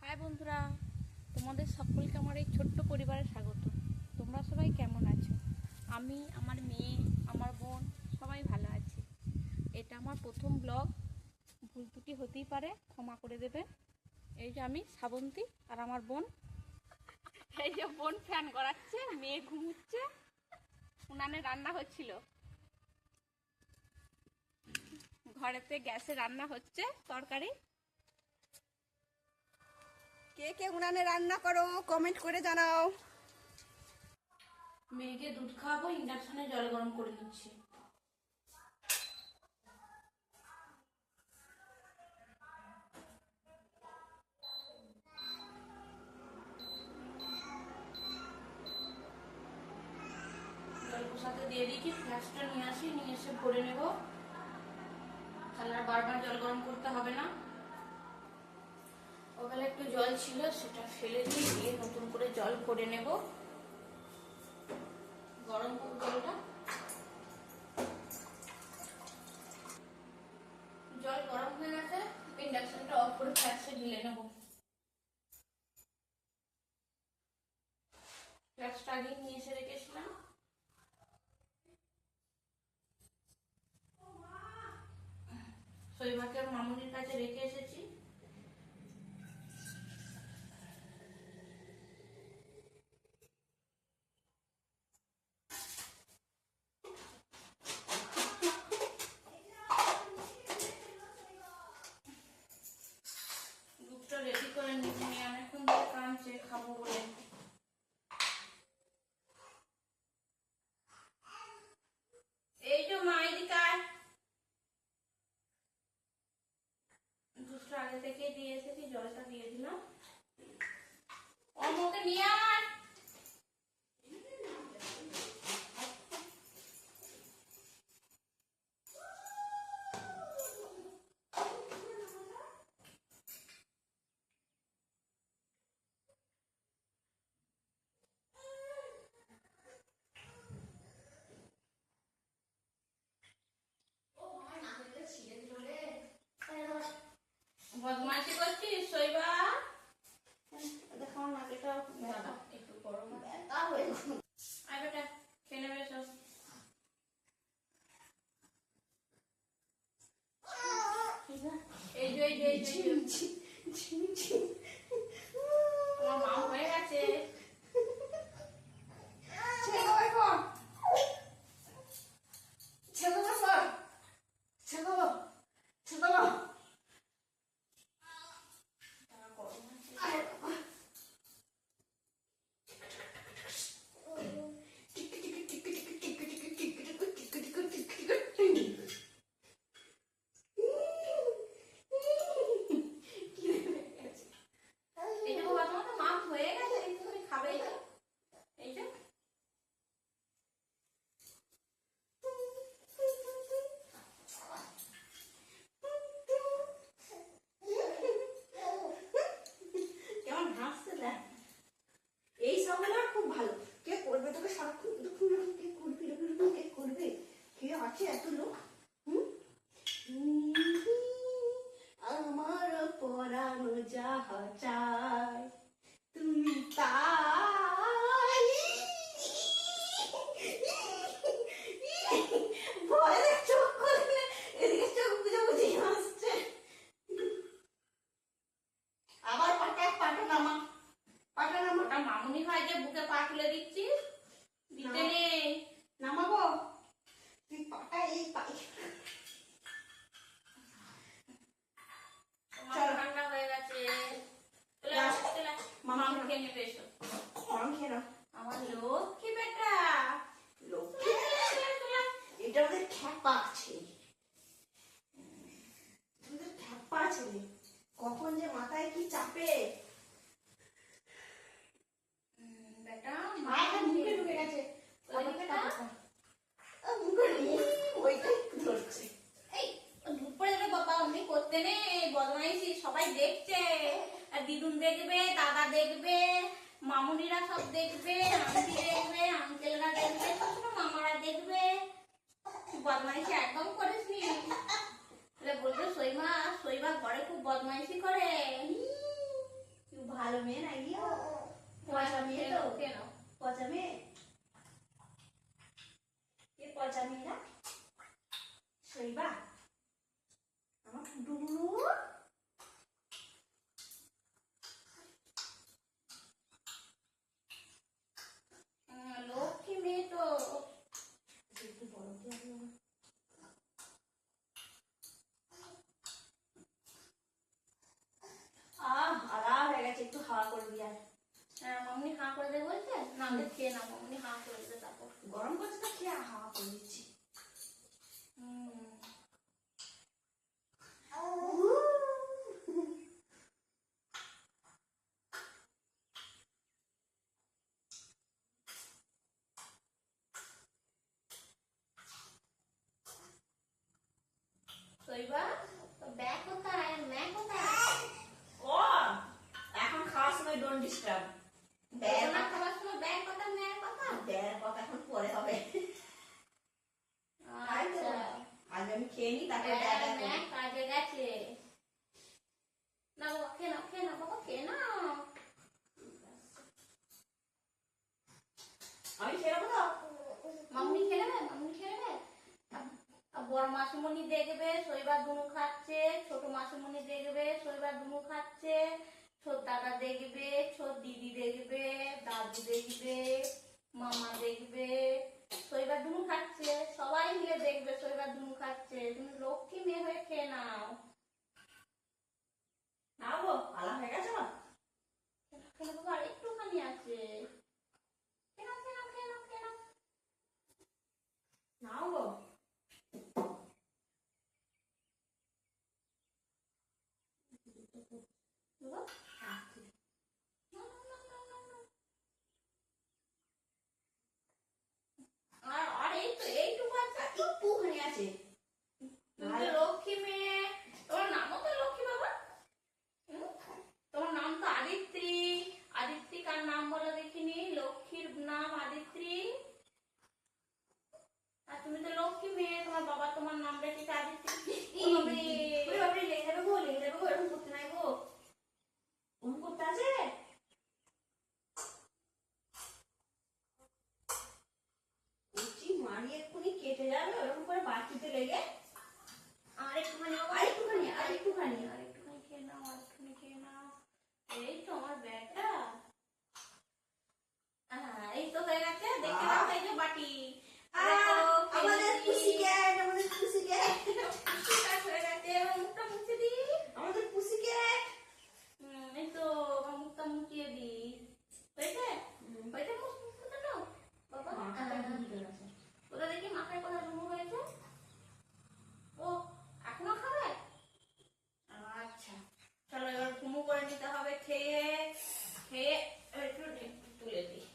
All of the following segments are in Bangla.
হাই বন্ধুরা, তোমাদের সকলকে আমার এই ছোট্ট পরিবারে স্বাগত। তোমরা সবাই কেমন আছো? আমি, আমার মেয়ে, আমার বোন সবাই ভালো আছি। এটা আমার প্রথম ব্লগ, ভুল ত্রুটি হতেই পারে, ক্ষমা করে দেবে। এই যে আমি শ্রাবন্তী আর আমার বোন। এই যে বোন ফ্যান গড়াচ্ছে, মেয়ে ঘুমুচ্ছে, উনানে রান্না হচ্ছিল, ঘরেতে গ্যাসে রান্না হচ্ছে তরকারি। কে কে উনানে রান্না করো কমেন্ট করে জানাও। মেয়েকে দুধ খাওয়াবো, ইন্ডাকশনে জল গরম করে নিচ্ছি। জল কষাতে দিয়ে দিয়েছি, ফ্লাস্কটা নিয়ে আসি, নিয়ে এসে ভরে নেব, তাহলে আর বারবার জল গরম করতে হবে না। ওখানে একটু জল ছিল, সেটা ফেলে দিয়ে নতুন করে জল ভরে নেব। গরম হোক জলটা। জল গরম হয়ে গেছে, ইন্ডাকশনটা অফ করে ফ্লাস্কে ঢেলে নেব। ফ্লাস্কটা আগে নিয়ে এসে রেখেছিলাম। শৈবাকের মামুনির কাছে রেখে এসেছি। দুধটা রেডি করে নিচ্ছি, অনেকক্ষণ ধরে কাঁদছে খাবো বলে। এই তো মা, এদিকে দুধটা আগে থেকে দিয়ে এসেছি, জলটা দিয়ে দিলাম। অমকে নিয়ে আয়। বদমাইশি করছিস শৈবা? দেখো নাকেটা একটু গরম ব্যথা হয়ে গেছে। আয় বেটা, খেয়ে নেবে সব। এই যে এই যে এই যে আমার মা হয়ে গেছে। এই যে বাবা, তোমার তো মা হয়ে গেছে, এই যে তুমি খাবে। এই যে এই যে কেমন হাসছে দেখ। এই সবগুলো খুব ভালো। কে করবে তোকে সারাক্ষণ কে করবে কে করবে? কে আছে এত লোক? আমার পরানো যাহা চায় তুমি তাই। ভয়ে চোখ খুললে এদিকে চোখ বুঝে বুঝে হাসছে। আবার পাটা নামা। ওটা মামুনি হয় যে বুকে পা তুলে দিচ্ছিস, দিতে নেই। নামাবো তুই পাটা এই পাই। তোমার ঠান্ডা হয়ে গেছে, মামা খেয়ে নেবে এসো। আমার লক্ষ্মী বেটা, লক্ষ্মী এটা ওদের খ্যাপা আছে। ওদের খ্যাপা আছে রে। কখন যে মাথায় কি চাপে। বেটা মায়ের মুখে ঢুকে গেছে। বেটা মুখে ওইটাই ধরছে। এই ধূপ পড়ে যাবে বাবা, অমনি করতে নেই, বদমাইশি সবাই দেখছে। আর দিদুন দেখবে, দাদা দেখবে, মামুনিরা সব দেখবে, আন্টি দেখবে, আঙ্কেলরা দেখবে, ছোট ছোট মামারা দেখবে। বদমাইশি একদম করিসনি, বলবে শৈবা ঘরে খুব বদমাইশি করে। হাওয়া করবি আর। হ্যাঁ, মামনি হাঁ করে দেবে বলছে, না আগে খেয়ে নাও, মামনি হাঁ করে দেবে তারপর। গরম করছে তো খেয়ে হাওয়া করে দিচ্ছি। শৈবা, তো ব্যাগ কোথায়, ম্যাগ কোথায়? ও এখন খাওয়ার সময় ডোন্ট ডিস্টার্ব। না খাবার সময় ব্যাগ কথা, ম্যাগ কথা। ব্যাগ কথা এখন পরে হবে। আচ্ছা, আগে আমি খেয়ে নিই, তারপরে ব্যাগ ব্যাগ ম্যাগ কাজে গেছে। না বাবা খেয়ে নাও, খেয়ে নাও বাবা, খেয়ে নাও। আমি খেয়ে নেবো তো। মামনি খেয়ে নেবে, মামনি খেয়ে নেবে। বড় মাসুমণি দেখবে শৈবার দুনু খাচ্ছে, ছোট মাসুমণি দেখবে শৈবার দুনু খাচ্ছে, ছোট দাদা দেখবে, ছোট দিদি দেখবে, দাদু দেখবে, মামা দেখবে শৈবার দুনু খাচ্ছে, সবাই মিলে দেখবে শৈবার দুনু খাচ্ছে। তুমি লক্ষ্মী মেয়ে হয়ে খেয়ে নাও। না গো, আলা হয়ে গেছে না? খেয়ে বাবা, আর একটুখানি আছে। খেয়ে নাও, খেয়ে নাও, খেয়ে নাও, খেয়ে নাও। নাও গো। বাবা, নাও, নাও, নাও, নাও, নাও। আর এই তো এইটুকু আছে। একটুখানি আছে। তুমি তো লক্ষ্মী মেয়ে, তোমার নামও তো লক্ষ্মী বাবা। হুম? তোমার নাম তো আদিত্রি। আদিত্রি কার নাম বলো দেখিনি? লক্ষ্মীর নাম আদিত্রি। আর তুমি তো লক্ষ্মী মেয়ে, তোমার বাবা তোমার নাম রেখেছে আদিত্রি। ওরে বাবারে, লেগে যাবে গো, লেগে যাবে গো, এরকম করতে নাই গো। ওরকম করতে আছে? উচি মারি এক্ষুনি কেটে যাবে, ওরকম করে বাটিতে লেগে। আর একটুখানি বাবা, আর একটুখানি, আর একটুখানি। আর একটুখানি খেয়ে নাও, আর একটুখানি খেয়ে নাও। এই তো আমার ব্যাগটা। এই তো হয়ে গেছে, দেখতে পাচ্ছ এই যে বাটি। দেখো, খেয়ে আমাদের নিয়েছি। পুসি ক্যাট, আমাদের পুসি ক্যাট, পুষ্টিকার হয়ে গেছে, এবার মুখটা মুছে দিই। আমাদের পুসি ক্যাট। এই তো আমার মুখটা মুছিয়ে দিই। হয়েছে? হয়েছে মুখ মুছানো? বাবা, ওটা দেখি মাথায় কোথায় ডুমো হয়েছে। ও, এখনো খাবে? আচ্ছা, চলো এবার ঘুমু করে নিতে হবে। খেয়ে খেয়ে একটু তুলে দিই।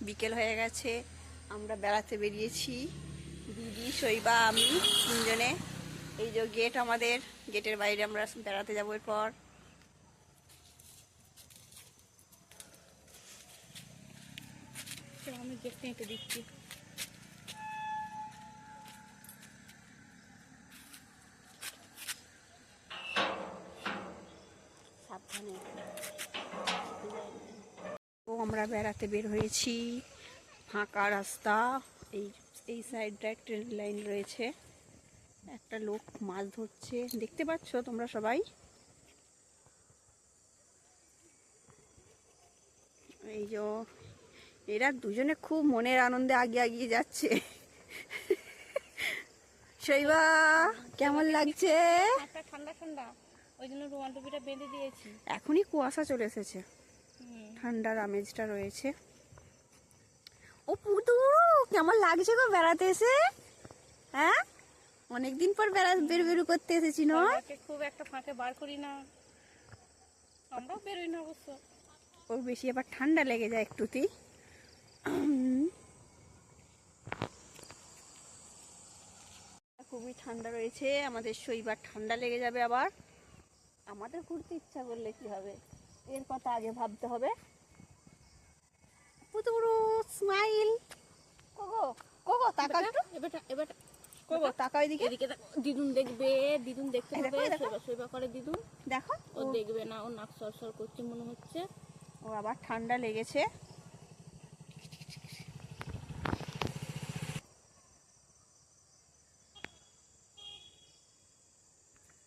বিকেল হয়ে গেছে, আমরা বেড়াতে বেরিয়েছি, দিদি, শৈবা, আমি তিনজনে। এই যে গেট আমাদের, গেটের বাইরে আমরা বেড়াতে যাবো এরপর। আমি গেটটা হেঁটে দিচ্ছি। সাবধানে। ও আমরা বেড়াতে বের হয়েছি, ফাঁকা রাস্তা, এই এই সাইডটা ট্রেন লাইন রয়েছে, একটা লোক মাছ ধরছে, দেখতে পাচ্ছ তোমরা সবাই। এই যে এরা দুজনে খুব মনের আনন্দে আগে এগিয়ে যাচ্ছে। শৈবা, কেমন লাগছে? ঠান্ডা ঠান্ডা, ওই জন্য রুমাল টুপিটা বেঁধে দিয়েছি। এখনই কুয়াশা চলে এসেছে, ঠান্ডার আমেজটা রয়েছে। ও পুতু, কেমন লাগছে গো বেড়াতে এসে? হ্যাঁ, অনেকদিন পর বেরু করতে এসেছি না? খুব একটা ফাঁকে বার করি না, আমরাও বেরোই না অবশ্য। ওর বেশি আবার ঠান্ডা লেগে যায় একটুতেই। খুবই ঠান্ডা রয়েছে, আমাদের শৈবার ঠান্ডা লেগে যাবে আবার। আমাদের ঘুরতে ইচ্ছা করলে কি হবে, এর কথা আগে ভাবতে হবে। পুতুরু স্মাইল, কোগো কোগো তাকাও একটু, এবার কোগো তাকাও এদিকে। এদিকে দিদুন দেখবে, দিদুন দেখতে হবে। শৈবা করে দিদুন, দেখো ও দেখবে না, ও নাক সরসর করছে মনে হচ্ছে। ও আবার ঠান্ডা লেগেছে।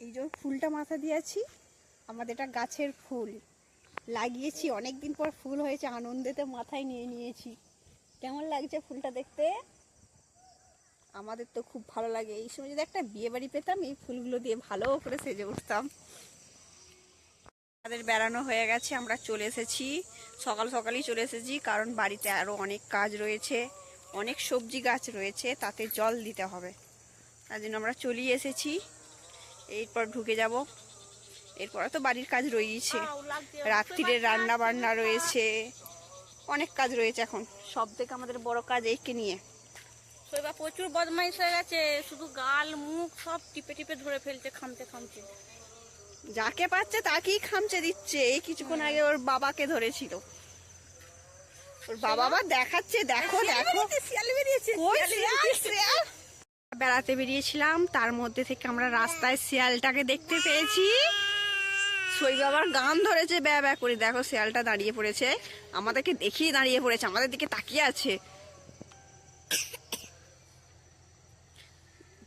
এই যে ফুলটা মাথা দিয়েছি, আমাদের এটা গাছের ফুল লাগিয়েছি, অনেকদিন পর ফুল হয়েছে, আনন্দেতে মাথায় নিয়ে নিয়েছি। কেমন লাগছে ফুলটা দেখতে? আমাদের তো খুব ভালো লাগে। এই সময় যদি একটা বিয়ে বাড়ি পেতাম, এই ফুলগুলো দিয়ে ভালো করে সেজে উঠতাম। আমাদের বেড়ানো হয়ে গেছে, আমরা চলে এসেছি, সকাল সকালই চলে এসেছি, কারণ বাড়িতে আরও অনেক কাজ রয়েছে, অনেক সবজি গাছ রয়েছে, তাতে জল দিতে হবে, তার জন্য আমরা চলেই এসেছি। এরপর ঢুকে যাব, এরপরে তো বাড়ির কাজ রয়েছে, রাত্রিরে রান্না বান্না রয়েছে, অনেক কাজ রয়েছে। এখন সব থেকে আমাদের বড় কাজ এইকে নিয়ে। শৈবা প্রচুর বদমাইশ হয়ে গেছে, শুধু গাল মুখ সব টিপে টিপে ধরে ফেলছে, খামতে খামতে। যাকে পাচ্ছে তাকেই খামচে দিচ্ছে। এই কিছুক্ষণ আগে ওর বাবাকে ধরেছিল, ওর বাবা আবার দেখাচ্ছে, দেখো দেখো বেড়াতে বেরিয়েছিলাম, তার মধ্যে থেকে আমরা রাস্তায় শিয়ালটাকে দেখতে পেয়েছি। শৈব আবার গান ধরেছে ব্যা ব্যা করে, দেখো শিয়ালটা দাঁড়িয়ে পড়েছে, আমাদেরকে দেখিয়ে দাঁড়িয়ে পড়েছে, আমাদের দিকে তাকিয়ে আছে।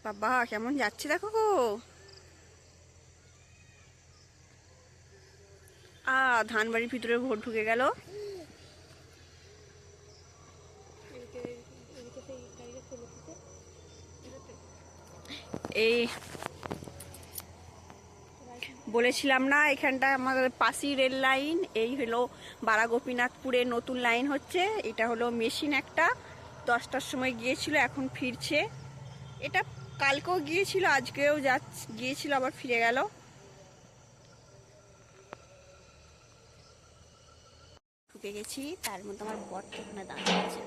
বাবা কেমন যাচ্ছে দেখো গো। ধানবাড়ির ভিতরে ভোট ঢুকে গেল। এই বলেছিলাম না, এখানটা আমাদের পাশেই রেল লাইন, এই হলো বারাগোপীনাথপুরে নতুন লাইন হচ্ছে। এটা হলো মেশিন একটা, 10টার সময় গিয়েছিল, এখন ফিরছে। এটা কালকেও গিয়েছিল, আজকেও গিয়েছিল, আবার ফিরে গেল। ঢুকে গেছি, তার মধ্যে আমার বরটা ওখানে দাঁড়িয়ে আছে।